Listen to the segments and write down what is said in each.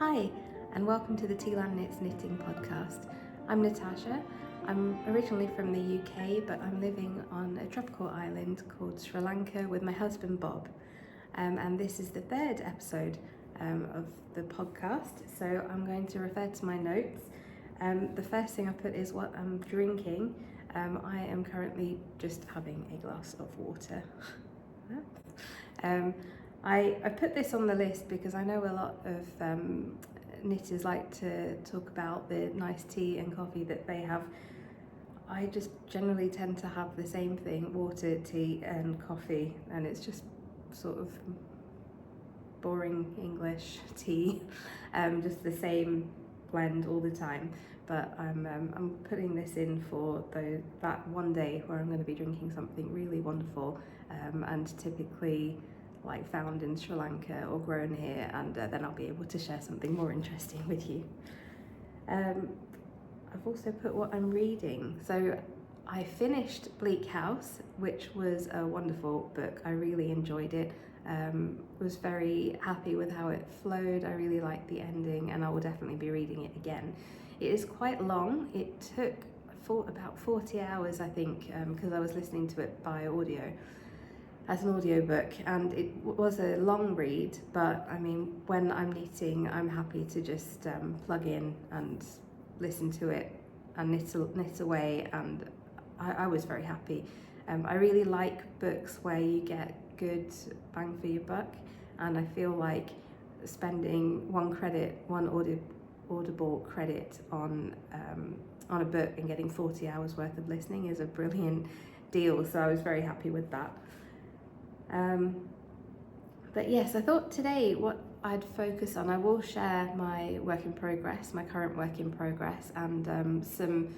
Hi, and welcome to the Tealand Knits knitting podcast. I'm Natasha. I'm originally from the UK, but I'm living on a tropical island called Sri Lanka with my husband Bob. And this is the third episode of the podcast, so I'm going to refer to my notes. The first thing I put is what I'm drinking. I am currently just having a glass of water. I put this on the list because I know a lot of knitters like to talk about the nice tea and coffee that they have. I just generally tend to have the same thing, water, tea and coffee, and it's just sort of boring English tea, just the same blend all the time. But I'm putting this in for that one day where I'm going to be drinking something really wonderful and typically like found in Sri Lanka or grown here, and then I'll be able to share something more interesting with you. I've also put what I'm reading. So I finished Bleak House, which was a wonderful book. I really enjoyed it. Was very happy with how it flowed. I really liked the ending, and I will definitely be reading it again. It is quite long. It took about 40 hours, I think, because I was listening to it by audio, as an audiobook, and it was a long read, but I mean, when I'm knitting, I'm happy to just plug in and listen to it and knit away, and I was very happy. I really like books where you get good bang for your buck, and I feel like spending one audible credit on a book and getting 40 hours worth of listening is a brilliant deal, so I was very happy with that. But yes, I thought today what I'd focus on, I will share my work in progress, my current work in progress, and some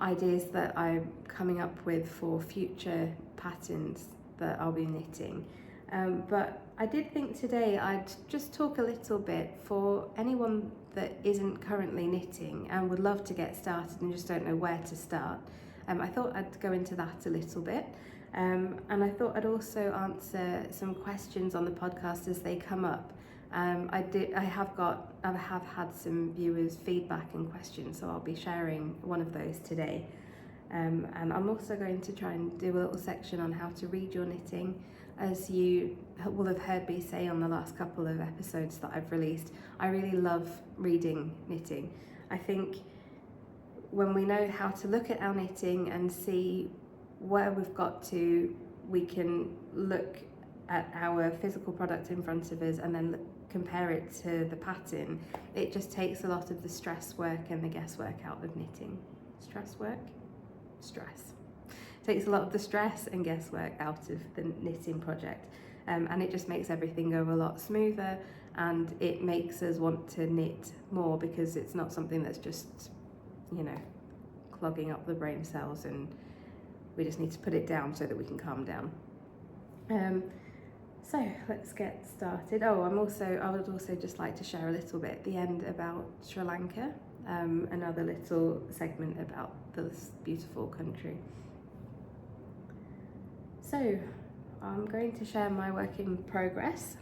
ideas that I'm coming up with for future patterns that I'll be knitting. But I did think today I'd just talk a little bit for anyone that isn't currently knitting and would love to get started and just don't know where to start. I thought I'd go into that a little bit. And I thought I'd also answer some questions on the podcast as they come up. I have had some viewers' feedback and questions, so I'll be sharing one of those today. And I'm also going to try and do a little section on how to read your knitting. As you will have heard me say on the last couple of episodes that I've released, I really love reading knitting. I think when we know how to look at our knitting and see where we've got to, we can look at our physical product in front of us and then compare it to the pattern. It just takes a lot of the stress work and the guesswork out of knitting. Stress. Takes a lot of the stress and guesswork out of the knitting project, and it just makes everything go a lot smoother, and it makes us want to knit more because it's not something that's just, clogging up the brain cells, and we just need to put it down so that we can calm down. So let's get started. I would also just like to share a little bit at the end about Sri Lanka, another little segment about this beautiful country. So I'm going to share my work in progress.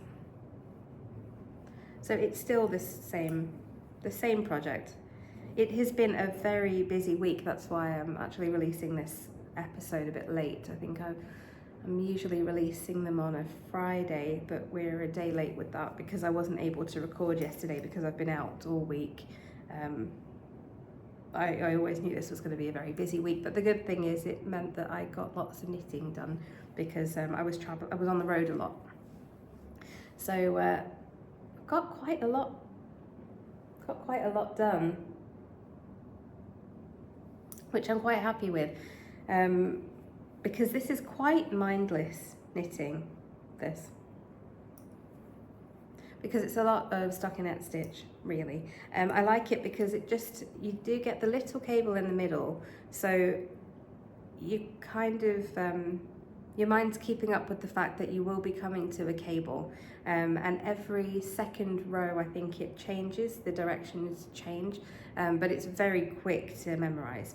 So it's still the same project. It has been a very busy week. That's why I'm actually releasing this episode a bit late. I think I'm usually releasing them on a Friday, but we're a day late with that because I wasn't able to record yesterday because I've been out all week. I always knew this was going to be a very busy week, but the good thing is it meant that I got lots of knitting done because I was on the road a lot. So got quite a lot done, which I'm quite happy with. Because this is quite mindless knitting, because it's a lot of stockinette stitch, really. I like it because you do get the little cable in the middle, so you kind of, your mind's keeping up with the fact that you will be coming to a cable, and every second row I think it changes, the directions change, but it's very quick to memorize.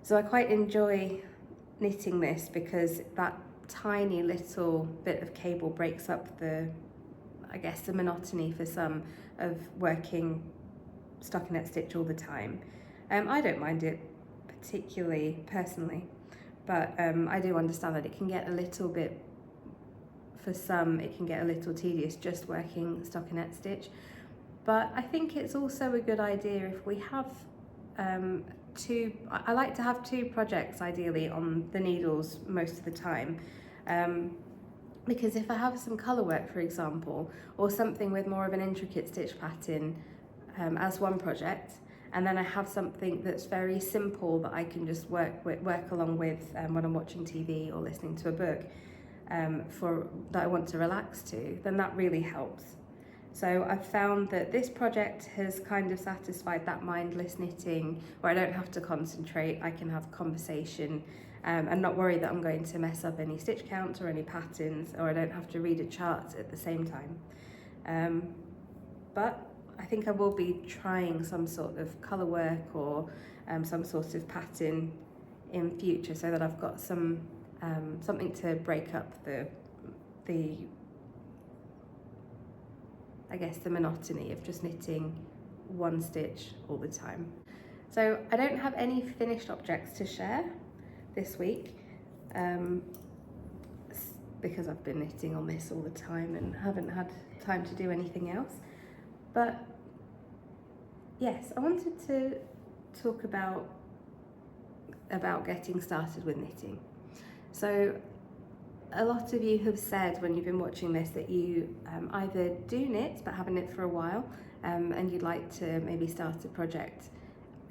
So I quite enjoy knitting this because that tiny little bit of cable breaks up the I guess, the monotony for some of working stockinette stitch all the time. I don't mind it particularly personally, but I do understand that it can get a little bit, for some, it can get a little tedious just working stockinette stitch. But I think it's also a good idea if we have I like to have 2 projects ideally on the needles most of the time. Because if I have some colour work, for example, or something with more of an intricate stitch pattern as one project, and then I have something that's very simple that I can just work along with when I'm watching TV or listening to a book that I want to relax to, then that really helps. So I've found that this project has kind of satisfied that mindless knitting where I don't have to concentrate, I can have conversation and not worry that I'm going to mess up any stitch counts or any patterns, or I don't have to read a chart at the same time. But I think I will be trying some sort of colour work or some sort of pattern in future, so that I've got some something to break up the I guess the monotony of just knitting one stitch all the time. So I don't have any finished objects to share this week because I've been knitting on this all the time and haven't had time to do anything else. But yes, I wanted to talk about getting started with knitting. So a lot of you have said when you've been watching this that you either do knit but haven't knit for a while and you'd like to maybe start a project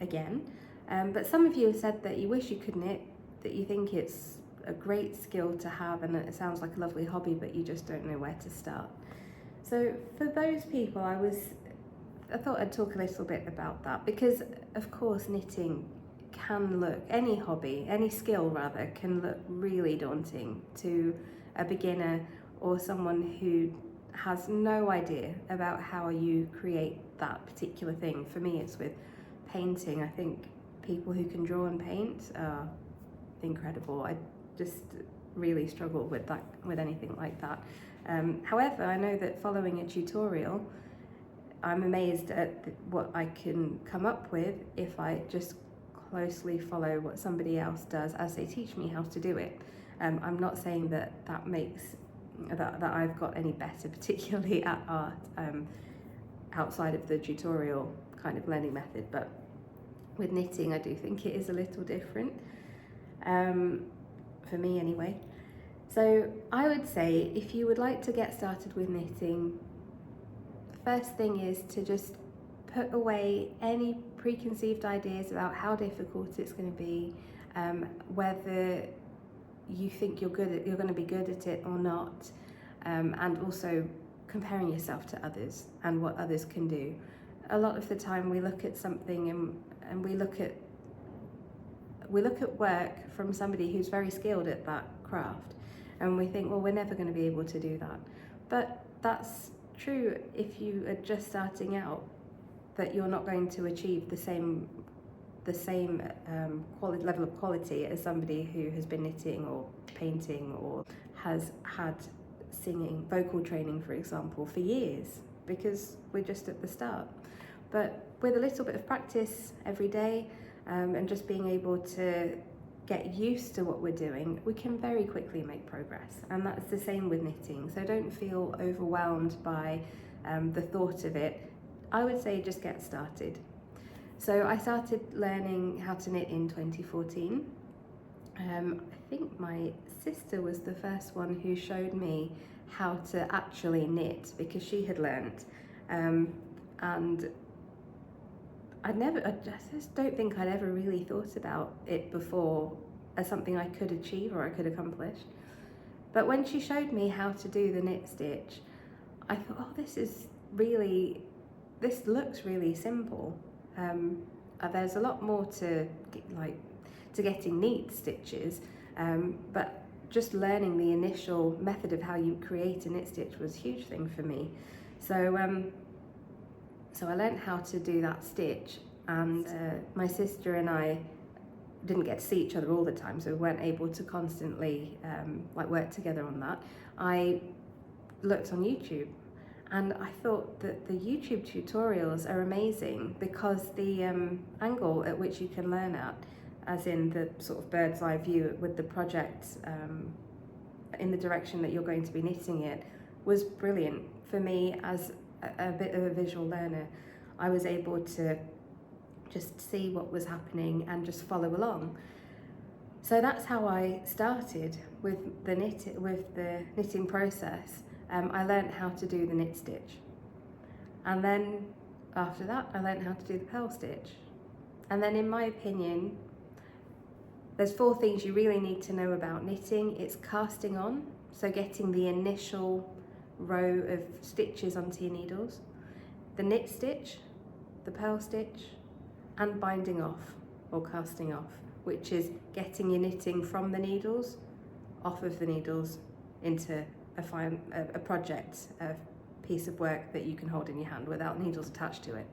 again. But some of you have said that you wish you could knit, that you think it's a great skill to have and it sounds like a lovely hobby, but you just don't know where to start. So for those people, I thought I'd talk a little bit about that, because of course knitting can look, any hobby, any skill rather, can look really daunting to a beginner or someone who has no idea about how you create that particular thing. For me, it's with painting. I think people who can draw and paint are incredible. I just really struggle with that, with anything like that. However, I know that following a tutorial, I'm amazed at what I can come up with if I just closely follow what somebody else does as they teach me how to do it. I'm not saying that makes that I've got any better, particularly at art, outside of the tutorial kind of learning method, but with knitting I do think it is a little different, for me anyway. So I would say if you would like to get started with knitting, the first thing is to just put away any preconceived ideas about how difficult it's going to be, whether you think you're going to be good at it or not, and also comparing yourself to others and what others can do. A lot of the time we look at something and we look at work from somebody who's very skilled at that craft, and we think, well, we're never going to be able to do that. But that's true if you are just starting out, that you're not going to achieve the same level of quality as somebody who has been knitting or painting or has had singing, vocal training, for example, for years, because we're just at the start. But with a little bit of practice every day and just being able to get used to what we're doing, we can very quickly make progress. And that's the same with knitting. So don't feel overwhelmed by the thought of it. I would say just get started. So I started learning how to knit in 2014. I think my sister was the first one who showed me how to actually knit, because she had learnt, and I just don't think I'd ever really thought about it before as something I could achieve or I could accomplish. But when she showed me how to do the knit stitch, I thought, oh, this looks really simple. There's a lot more to getting neat stitches, but just learning the initial method of how you create a knit stitch was a huge thing for me. So I learned how to do that stitch, and my sister and I didn't get to see each other all the time, so we weren't able to constantly work together on that. I looked on YouTube And I thought that the YouTube tutorials are amazing because the angle at which you can learn at, as in the sort of bird's eye view with the project in the direction that you're going to be knitting it, was brilliant. For me, as a bit of a visual learner, I was able to just see what was happening and just follow along. So that's how I started with the knitting process. I learned how to do the knit stitch, and then after that I learned how to do the purl stitch. And then, in my opinion, there's 4 things you really need to know about knitting. It's casting on, so getting the initial row of stitches onto your needles, the knit stitch, the purl stitch, and binding off or casting off, which is getting your knitting from the needles, off of the needles, into a project, a piece of work that you can hold in your hand without needles attached to it.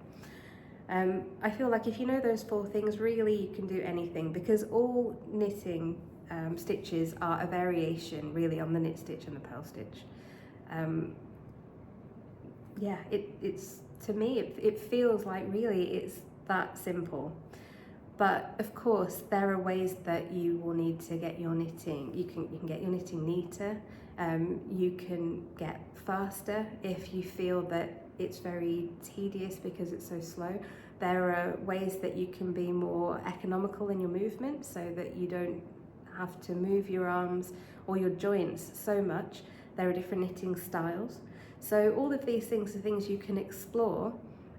I feel like if you know those 4 things, really you can do anything, because all knitting stitches are a variation really on the knit stitch and the purl stitch. Yeah, it's to me it feels like really it's that simple. But of course there are ways that you will need to get your knitting, you can get your knitting neater, you can get faster if you feel that it's very tedious because it's so slow. There are ways that you can be more economical in your movement so that you don't have to move your arms or your joints so much. There are different knitting styles. So all of these things are things you can explore,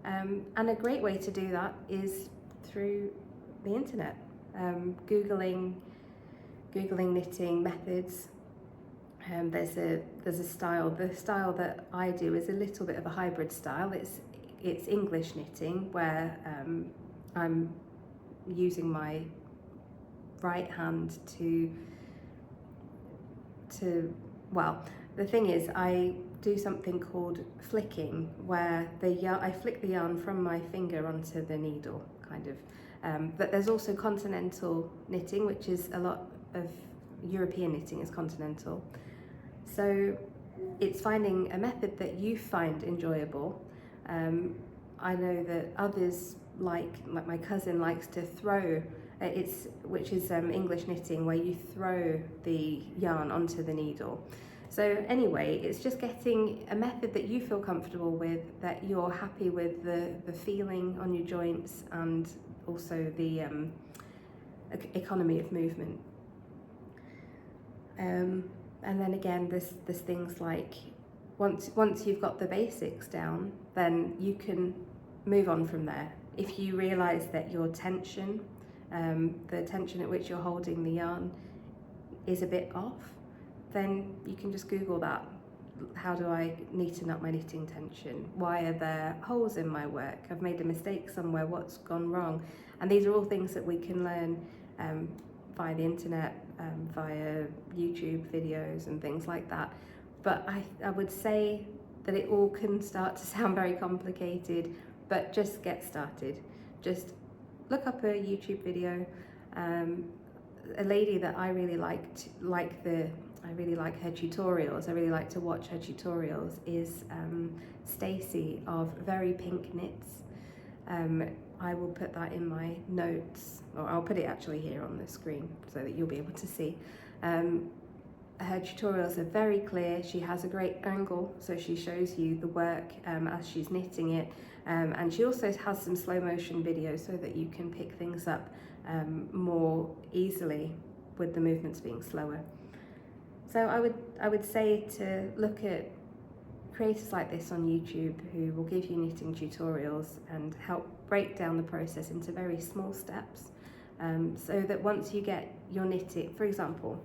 and a great way to do that is through the internet, googling knitting methods. There's a style. The style that I do is a little bit of a hybrid style. It's English knitting, where I'm using my right hand to well, the thing is, I do something called flicking, where I flick the yarn from my finger onto the needle, kind of. But there's also continental knitting, which is a lot of European knitting is continental. So it's finding a method that you find enjoyable. I know that others, like my cousin, likes to throw, which is English knitting, where you throw the yarn onto the needle. So anyway, it's just getting a method that you feel comfortable with, that you're happy with the feeling on your joints, and also the economy of movement. And then again, there's things like, once you've got the basics down, then you can move on from there. If you realise that your tension, the tension at which you're holding the yarn, is a bit off, then you can just Google that. How do I neaten up my knitting tension? Why are there holes in my work? I've made a mistake somewhere, what's gone wrong? And these are all things that we can learn via the internet, via YouTube videos and things like that. But I would say that it all can start to sound very complicated, but just get started. Just look up a YouTube video. A lady that I really I really like her tutorials, I really like to watch her tutorials, is Stacey of Very Pink Knits. I will put that in my notes, or I'll put it actually here on the screen so that you'll be able to see. Her tutorials are very clear. She has a great angle, so she shows you the work as she's knitting it, and she also has some slow motion videos so that you can pick things up more easily with the movements being slower. So I would say to look at creators like this on YouTube who will give you knitting tutorials and help break down the process into very small steps, so that once you get your knitting, for example,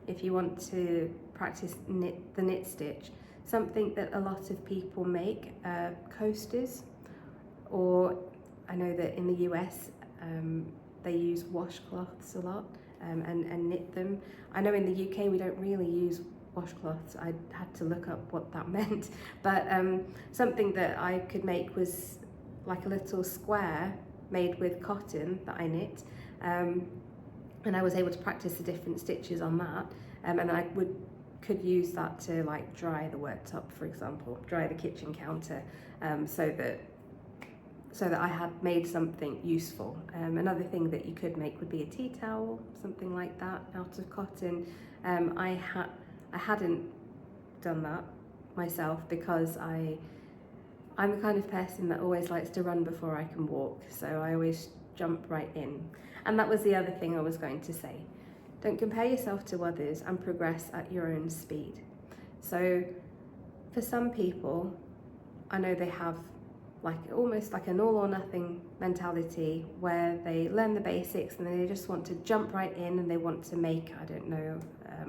if you want to practice the knit stitch, something that a lot of people make are coasters, or I know that in the US they use washcloths a lot and knit them. I know in the UK we don't really use washcloths. I had to look up what that meant, but something that I could make was like a little square made with cotton that I knit, and I was able to practice the different stitches on that, and I could use that to like dry the worktop, for example, dry the kitchen counter, so that I had made something useful. Another thing that you could make would be a tea towel, something like that, out of cotton. I hadn't done that myself because I'm the kind of person that always likes to run before I can walk, so I always jump right in. And that was the other thing I was going to say. Don't compare yourself to others and progress at your own speed. So for some people, I know they have almost like an all or nothing mentality where they learn the basics and then they just want to jump right in and they want to make, I don't know,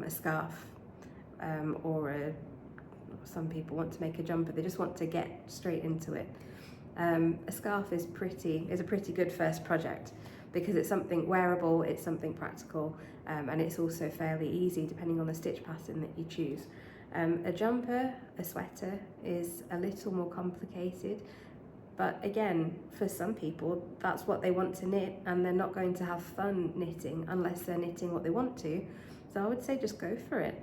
a scarf, or some people want to make a jumper. They just want to get straight into it. A scarf is a pretty good first project because it's something wearable, it's something practical, and it's also fairly easy depending on the stitch pattern that you choose. A jumper, a sweater, is a little more complicated, but again, for some people, that's what they want to knit, and they're not going to have fun knitting unless they're knitting what they want to. So I would say just go for it.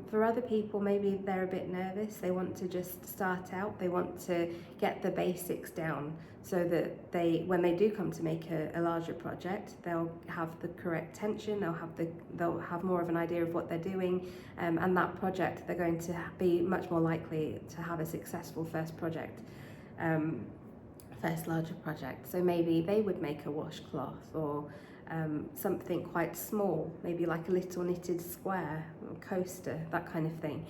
For other people, maybe they're a bit nervous. They want to just start out. They want to get the basics down so that when they do come to make a larger project, they'll have the correct tension. They'll have more of an idea of what they're doing, and that project they're going to be much more likely to have a successful first project, first larger project. So maybe they would make a washcloth or something quite small, maybe like a little knitted square, or coaster, that kind of thing,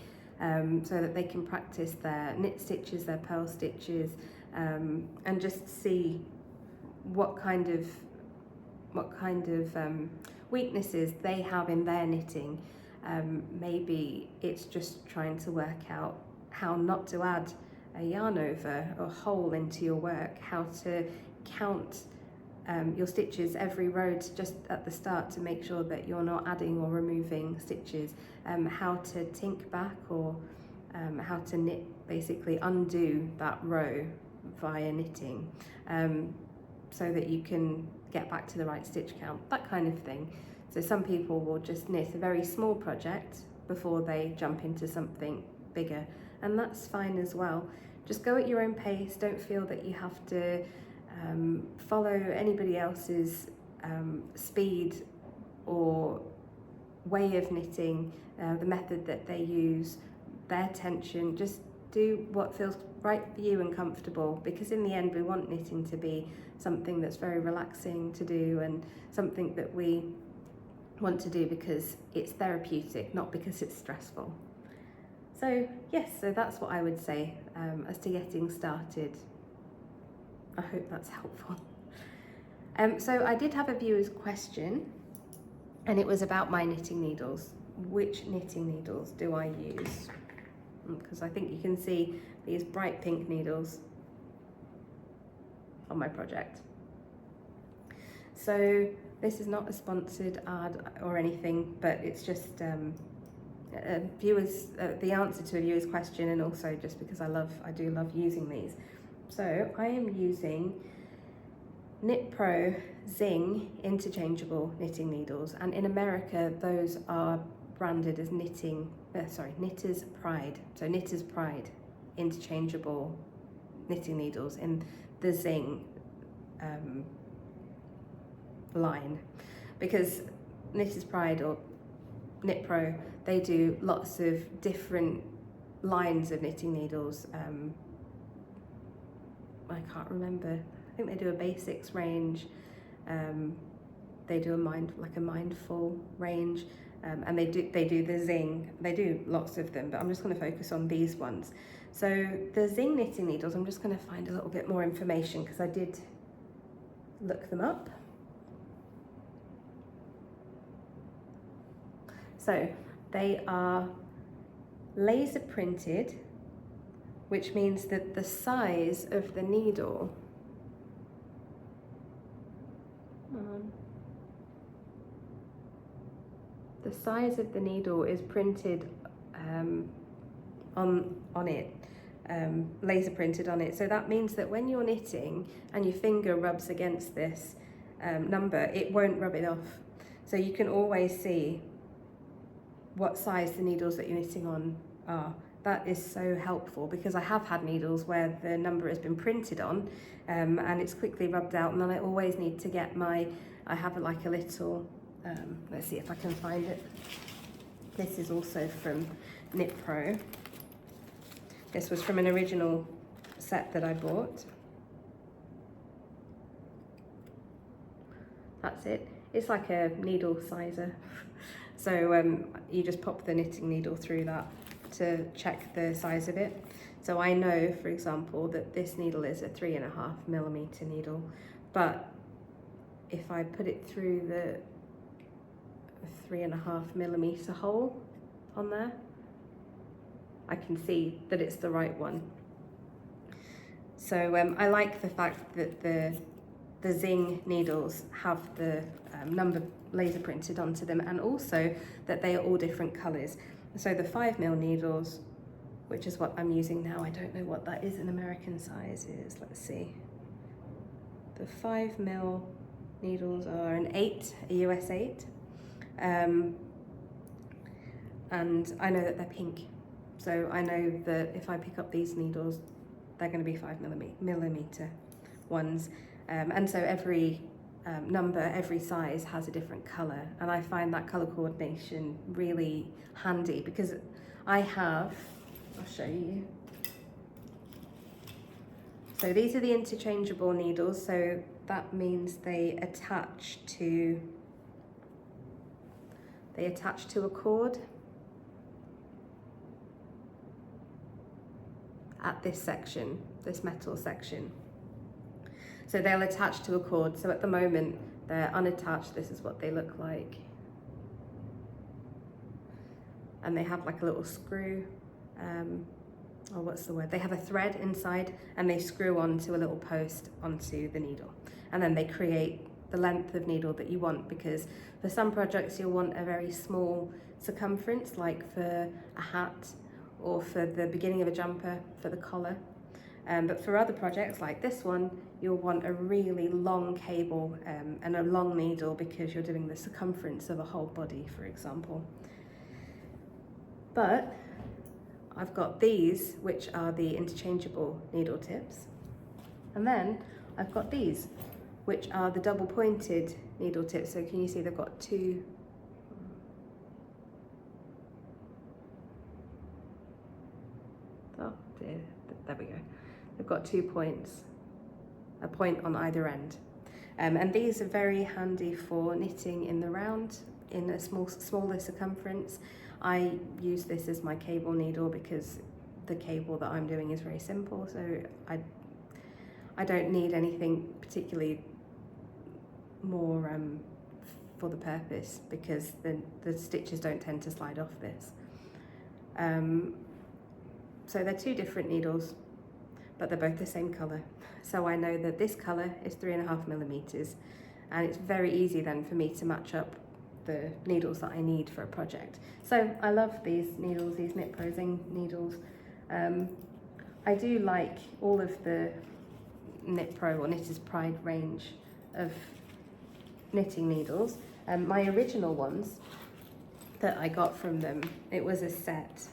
so that they can practice their knit stitches, their purl stitches, and just see what kind of weaknesses they have in their knitting. Maybe it's just trying to work out how not to add a yarn over or hole into your work, how to count your stitches every row just at the start to make sure that you're not adding or removing stitches, how to tink back, or how to knit, basically undo that row via knitting, so that you can get back to the right stitch count, that kind of thing. So some people will just knit a very small project before they jump into something bigger, and that's fine as well. Just go at your own pace. Don't feel that you have to follow anybody else's speed or way of knitting, the method that they use, their tension. Just do what feels right for you and comfortable, because in the end we want knitting to be something that's very relaxing to do and something that we want to do because it's therapeutic, not because it's stressful. So yes, so that's what I would say as to getting started. I hope that's helpful. So I did have a viewer's question, and it was about my knitting needles. Which knitting needles do I use? Because I think you can see these bright pink needles on my project. So this is not a sponsored ad or anything, but it's just the answer to a viewer's question, and also just because I do love using these. So I am using Knitpro Zing interchangeable knitting needles, and in America those are branded as Knitter's Pride. So Knitter's Pride interchangeable knitting needles in the Zing line, because Knitter's Pride or Knitpro, they do lots of different lines of knitting needles. I can't remember. I think they do a basics range. They do a mindful range, and they do the Zing. They do lots of them, but I'm just going to focus on these ones. So the Zing knitting needles, I'm just going to find a little bit more information because I did look them up. So they are laser printed, which means that the size of the needle is printed on it, laser printed on it. So that means that when you're knitting and your finger rubs against this number, it won't rub it off. So you can always see what size the needles that you're knitting on are. That is so helpful, because I have had needles where the number has been printed on and it's quickly rubbed out, and then I always need to get I have like a little, let's see if I can find it. This is also from Knitpro. This was from an original set that I bought. That's it. It's like a needle sizer. So you just pop the knitting needle through that to check the size of it. So I know, for example, that this needle is a 3.5mm needle, but if I put it through the 3.5mm hole on there, I can see that it's the right one. So I like the fact that the Zing needles have the number laser printed onto them, and also that they are all different colours. So the 5mm needles, which is what I'm using now, I don't know what that is in American sizes, let's see. The 5mm needles are an 8, a US 8. And I know that they're pink. So I know that if I pick up these needles, they're going to be 5mm ones. And so every number, every size has a different colour, and I find that colour coordination really handy, because I'll show you. So these are the interchangeable needles, so that means they attach to a cord at this section, this metal section. So they'll attach to a cord. So at the moment they're unattached. This is what they look like. And they have like a little screw, or what's the word? They have a thread inside, and they screw onto a little post onto the needle. And then they create the length of needle that you want, because for some projects you'll want a very small circumference, like for a hat or for the beginning of a jumper, for the collar. But for other projects like this one, you'll want a really long cable and a long needle, because you're doing the circumference of a whole body, for example. But I've got these, which are the interchangeable needle tips. And then I've got these, which are the double pointed needle tips. So can you see they've got two? Oh dear, there we go. They've got 2 points, a point on either end. And these are very handy for knitting in the round, in a smaller circumference. I use this as my cable needle because the cable that I'm doing is very simple, so I don't need anything particularly more for the purpose, because the stitches don't tend to slide off this. So they're two different needles, but they're both the same colour. So I know that this colour is 3.5mm, and it's very easy then for me to match up the needles that I need for a project. So I love these needles, these Knitpro Zing needles. I do like all of the Knitpro or Knitter's Pride range of knitting needles. My original ones that I got from them, it was a set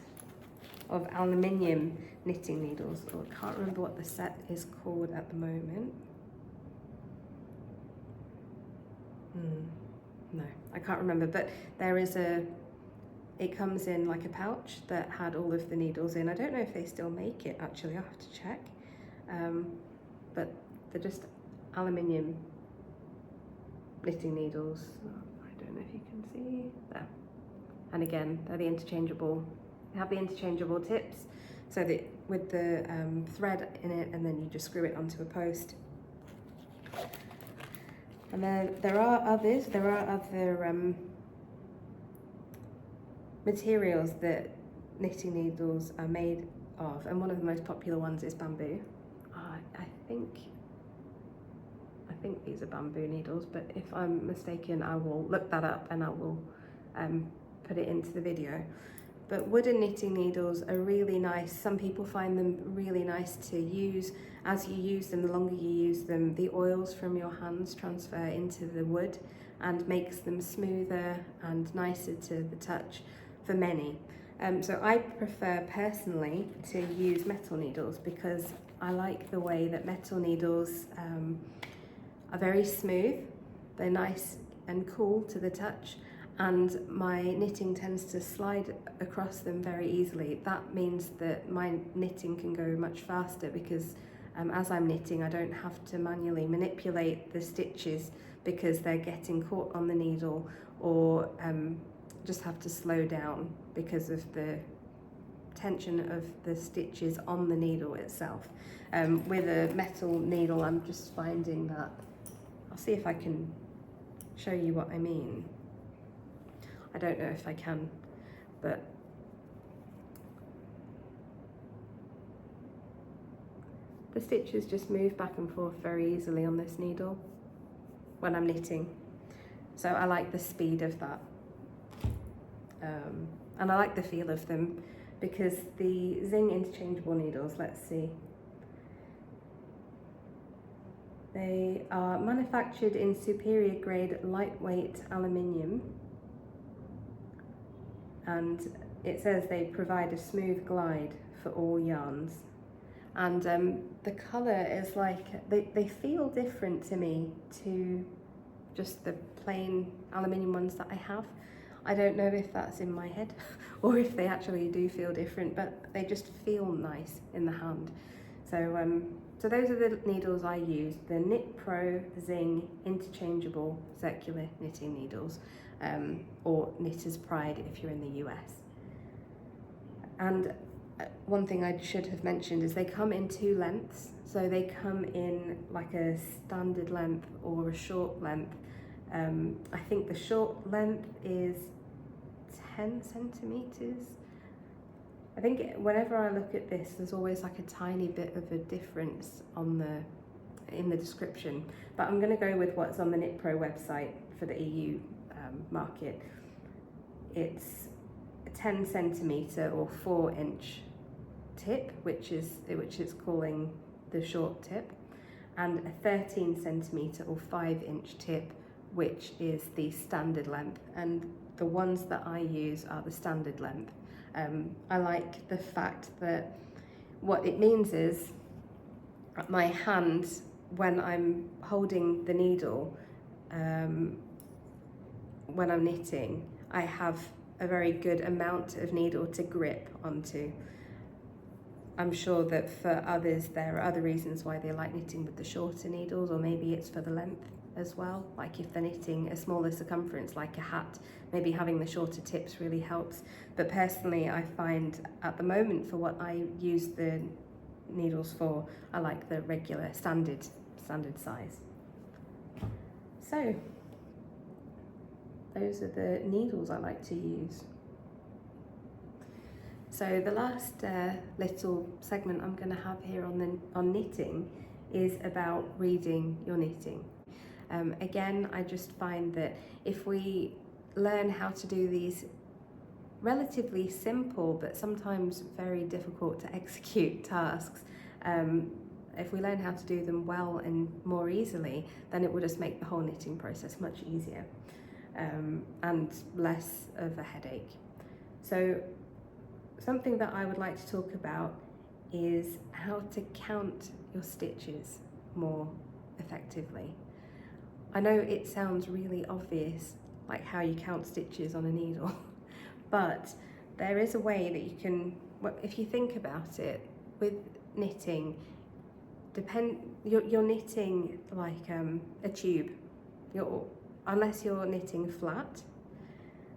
of aluminium knitting needles. Oh, I can't remember what the set is called at the moment. No, I can't remember, but there is it comes in like a pouch that had all of the needles in. I don't know if they still make it, actually, I'll have to check. But they're just aluminium knitting needles. I don't know if you can see there. And again, they're the interchangeable. They have the interchangeable tips, so that with the thread in it, and then you just screw it onto a post. And then there are other materials that knitting needles are made of, and one of the most popular ones is bamboo. I think these are bamboo needles, but if I'm mistaken, I will look that up and I will put it into the video. But wooden knitting needles are really nice. Some people find them really nice to use. As you use them, the longer you use them, the oils from your hands transfer into the wood and makes them smoother and nicer to the touch. for many. So I prefer personally to use metal needles because I like the way that metal needles are very smooth, they're nice and cool to the touch, and my knitting tends to slide across them very easily. That means that my knitting can go much faster because as I'm knitting I don't have to manually manipulate the stitches because they're getting caught on the needle, or just have to slow down because of the tension of the stitches on the needle itself. With a metal needle I'm just finding that, I'll see if I can show you what I mean. I don't know if I can, but the stitches just move back and forth very easily on this needle when I'm knitting. So I like the speed of that. And I like the feel of them because the Zing interchangeable needles, let's see, they are manufactured in superior grade lightweight aluminium, and it says they provide a smooth glide for all yarns. And the colour is like, they feel different to me to just the plain aluminium ones that I have. I don't know if that's in my head or if they actually do feel different, but they just feel nice in the hand. So so those are the needles I use, the Knitpro Zing interchangeable circular knitting needles, or Knitter's Pride if you're in the US. And one thing I should have mentioned is they come in 2 lengths. So they come in like a standard length or a short length. I think the short length is 10 centimeters. I think whenever I look at this, there's always like a tiny bit of a difference in the description, but I'm going to go with what's on the Knitpro website for the EU market. It's a 10 centimeter or 4-inch tip, which it's calling the short tip, and a 13 centimeter or 5-inch tip, which is the standard length, and the ones that I use are the standard length. I like the fact that what it means is my hand, when I'm holding the needle, when I'm knitting, I have a very good amount of needle to grip onto. I'm sure that for others there are other reasons why they like knitting with the shorter needles, or maybe it's for the length as well. Like if they're knitting a smaller circumference like a hat, maybe having the shorter tips really helps. But personally I find at the moment, for what I use the needles for, I like the regular standard size. So those are the needles I like to use. So the last little segment I'm going to have here on knitting is about reading your knitting. Again, I just find that if we learn how to do these relatively simple but sometimes very difficult to execute tasks, if we learn how to do them well and more easily, then it will just make the whole knitting process much easier and less of a headache. So something that I would like to talk about is how to count your stitches more effectively. I know it sounds really obvious, like how you count stitches on a needle, but there is a way that you can, if you think about it, with knitting, you're knitting like a tube. Unless you're knitting flat,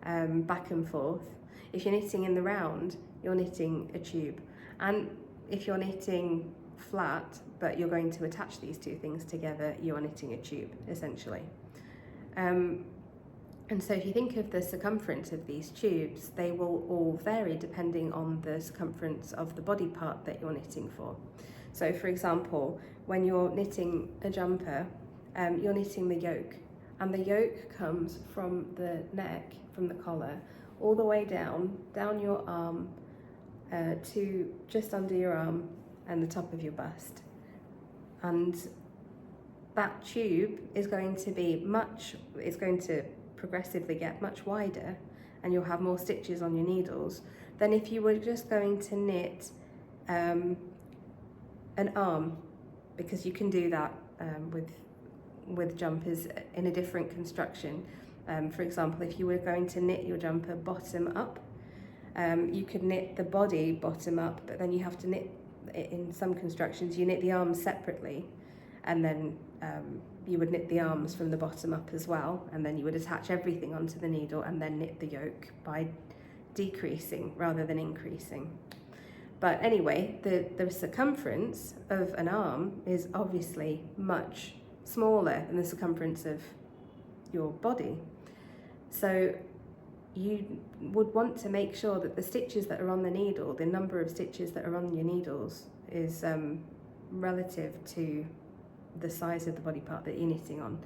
back and forth. If you're knitting in the round, you're knitting a tube. And if you're knitting flat, but you're going to attach these two things together, you are knitting a tube, essentially. And so if you think of the circumference of these tubes, they will all vary depending on the circumference of the body part that you're knitting for. So for example, when you're knitting a jumper, you're knitting the yoke, and the yoke comes from the neck, from the collar, all the way down your arm to just under your arm and the top of your bust. And that tube is going to progressively get much wider and you'll have more stitches on your needles than if you were just going to knit an arm, because you can do that with jumpers in a different construction. For example, if you were going to knit your jumper bottom up, you could knit the body bottom up, but then you have to knit, in some constructions, you knit the arms separately, and then you would knit the arms from the bottom up as well, and then you would attach everything onto the needle and then knit the yoke by decreasing rather than increasing. But anyway, the circumference of an arm is obviously much smaller than the circumference of your body. So you would want to make sure that the stitches that are on the needle, the number of stitches that are on your needles, is relative to the size of the body part that you're knitting on.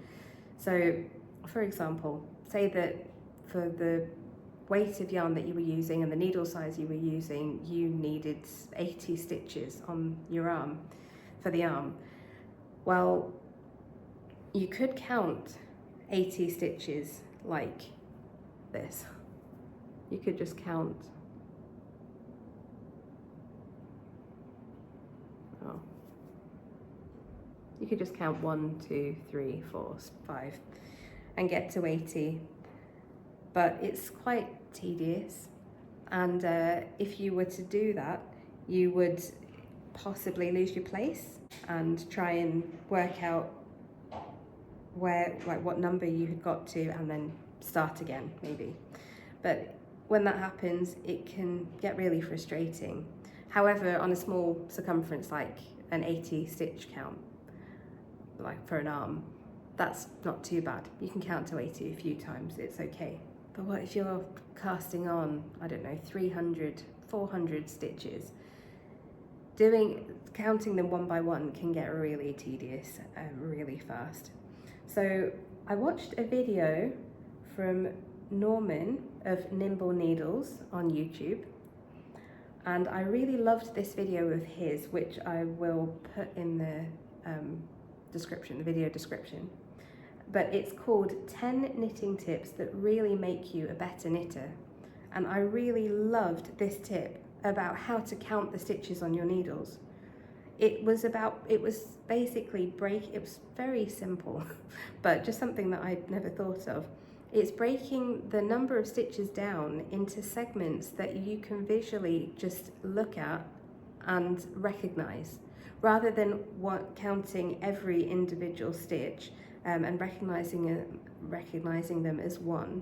So, for example, say that for the weight of yarn that you were using and the needle size you were using, you needed 80 stitches on your arm, for the arm. Well, you could count 80 stitches like this. You could just count, you could just count 1, 2, 3, 4, 5 and get to 80. But it's quite tedious, and if you were to do that, you would possibly lose your place and try and work out what number you had got to and then start again maybe. But when that happens, it can get really frustrating. However, on a small circumference like an 80 stitch count, like for an arm, that's not too bad. You can count to 80 a few times, it's okay. But what if you're casting on, I don't know, 300, 400 stitches? Counting them one by one can get really tedious really fast. So I watched a video from Norman of Nimble Needles on YouTube, and I really loved this video of his, which I will put in the description, the video description. But it's called 10 knitting tips that really make you a better knitter. And I really loved this tip about how to count the stitches on your needles. It was basically it was very simple, but just something that I'd never thought of. It's breaking the number of stitches down into segments that you can visually just look at and recognize, rather than counting every individual stitch and recognizing them as one.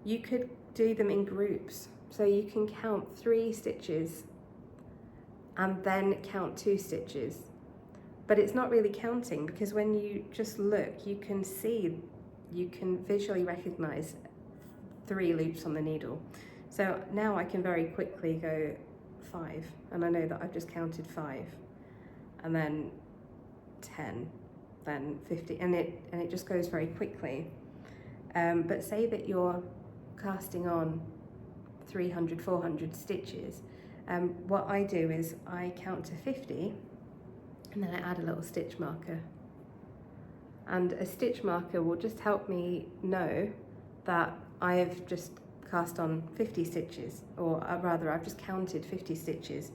You could do them in groups, so you can count 3 stitches and then count 2 stitches. But it's not really counting, because when you just look, you can visually recognize 3 loops on the needle. So now I can very quickly go 5, and I know that I've just counted 5, and then 10, then 50, and it just goes very quickly. But say that you're casting on 300, 400 stitches. What I do is I count to 50, and then I add a little stitch marker. And a stitch marker will just help me know that I have just cast on 50 stitches, or rather I've just counted 50 stitches.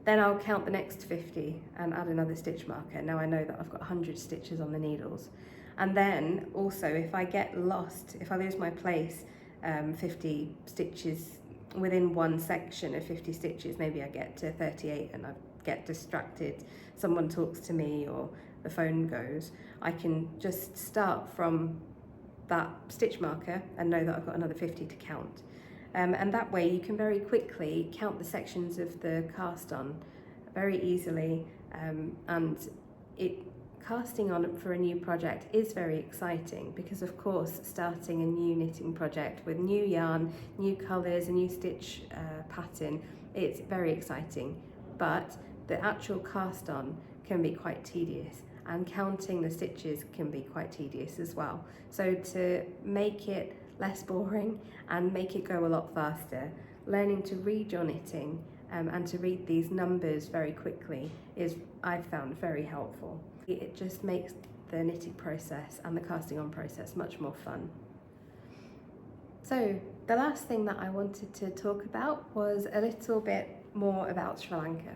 Then I'll count the next 50 and add another stitch marker. Now I know that I've got 100 stitches on the needles. And then also, if I get lost, if I lose my place, 50 stitches within one section of 50 stitches, maybe I get to 38 and I get distracted, someone talks to me or the phone goes, I can just start from that stitch marker and know that I've got another 50 to count. And that way you can very quickly count the sections of the cast on very easily, and casting on for a new project is very exciting, because of course starting a new knitting project with new yarn, new colours, a new stitch pattern, it's very exciting, but the actual cast on can be quite tedious, and counting the stitches can be quite tedious as well. So to make it less boring and make it go a lot faster, learning to read your knitting and to read these numbers very quickly is, I've found, very helpful. It just makes the knitting process and the casting on process much more fun. So the last thing that I wanted to talk about was a little bit more about Sri Lanka.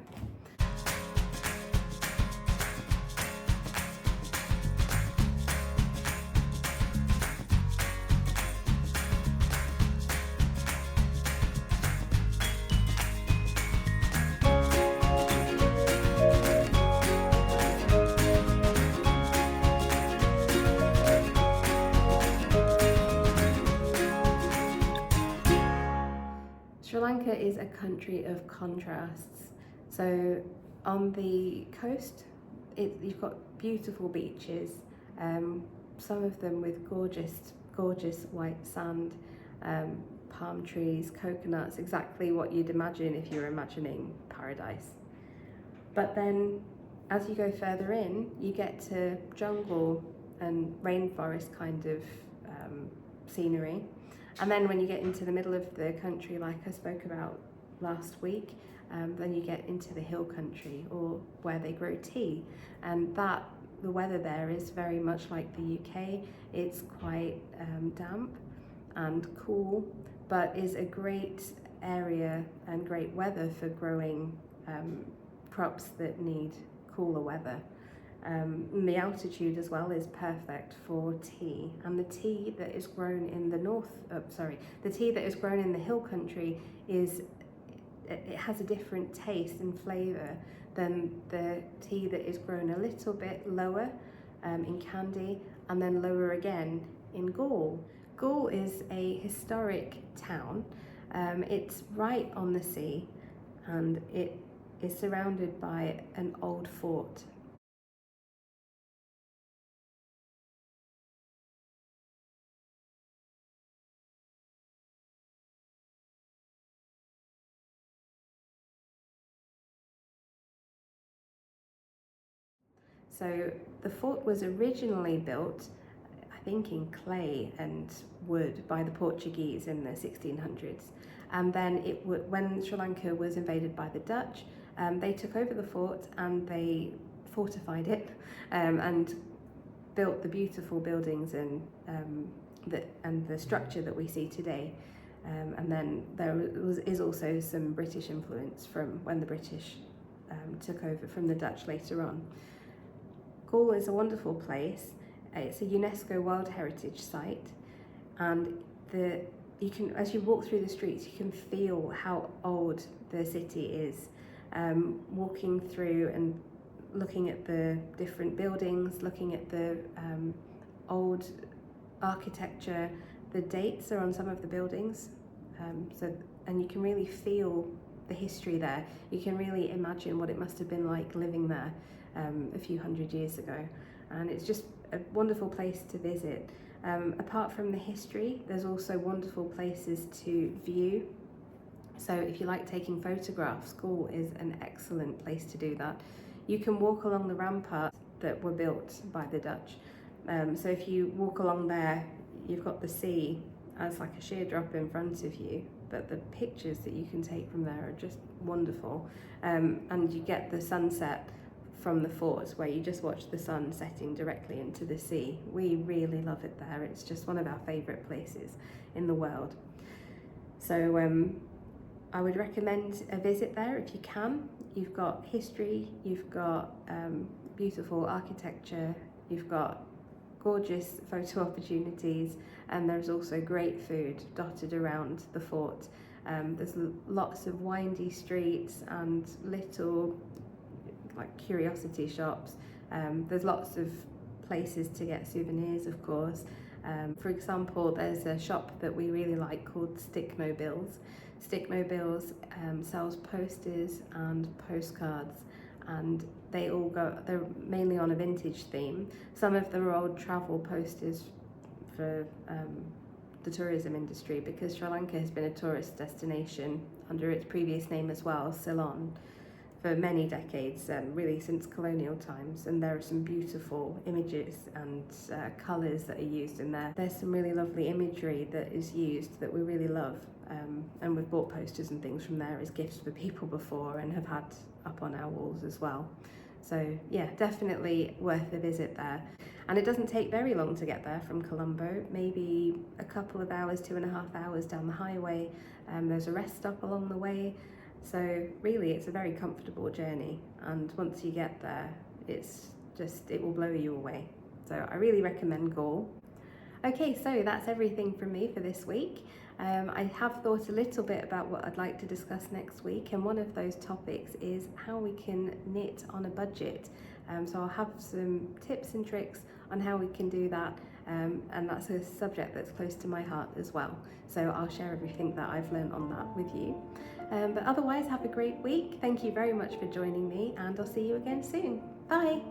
Sri Lanka is a country of contrasts. So on the coast, you've got beautiful beaches, some of them with gorgeous white sand, palm trees, coconuts, exactly what you'd imagine if you're imagining paradise. But then as you go further in, you get to jungle and rainforest kind of scenery. And then when you get into the middle of the country, like I spoke about last week, then you get into the hill country, or where they grow tea. And the weather there is very much like the UK. It's quite damp and cool, but is a great area and great weather for growing crops that need cooler weather. The altitude as well is perfect for tea, and the tea that is grown in the tea that is grown in the hill country it has a different taste and flavour than the tea that is grown a little bit lower in Kandy, and then lower again in Galle. Galle is a historic town. It's right on the sea, and it is surrounded by an old fort. So the fort was originally built, I think, in clay and wood by the Portuguese in the 1600s. And then when Sri Lanka was invaded by the Dutch, they took over the fort and they fortified it and built the beautiful buildings and the structure that we see today. And then is also some British influence from when the British took over from the Dutch later on. Galle is a wonderful place. It's a UNESCO World Heritage Site, and as you walk through the streets, you can feel how old the city is. Walking through and looking at the different buildings, looking at the old architecture. The dates are on some of the buildings, and you can really feel the history there. You can really imagine what it must have been like living there a few hundred years ago, and it's just a wonderful place to visit. Apart from the history, there's also wonderful places to view. So if you like taking photographs, Galle is an excellent place to do that. You can walk along the ramparts that were built by the Dutch. So if you walk along there, you've got the sea as like a sheer drop in front of you, but the pictures that you can take from there are just wonderful. And you get the sunset from the fort, where you just watch the sun setting directly into the sea. We really love it there. It's just one of our favourite places in the world. So I would recommend a visit there if you can. You've got history, you've got beautiful architecture, you've got gorgeous photo opportunities, and there's also great food dotted around the fort. There's lots of windy streets and little like curiosity shops. There's lots of places to get souvenirs, of course. For example, there's a shop that we really like called Stickmobiles. Stickmobiles sells posters and postcards, and they're mainly on a vintage theme. Some of them are old travel posters for the tourism industry, because Sri Lanka has been a tourist destination under its previous name as well, Ceylon, for many decades, really since colonial times, and there are some beautiful images and colours that are used in there. There's some really lovely imagery that is used that we really love, and we've bought posters and things from there as gifts for people before and have had up on our walls as well. So yeah, definitely worth a visit there. And it doesn't take very long to get there from Colombo, maybe a couple of hours, 2.5 hours down the highway. There's a rest stop along the way. So really it's a very comfortable journey, and once you get there, it will blow you away. So I really recommend Galle. Okay, so that's everything from me for this week. I have thought a little bit about what I'd like to discuss next week, and one of those topics is how we can knit on a budget. So I'll have some tips and tricks on how we can do that, and that's a subject that's close to my heart as well. So I'll share everything that I've learned on that with you. But otherwise, have a great week. Thank you very much for joining me, and I'll see you again soon. Bye!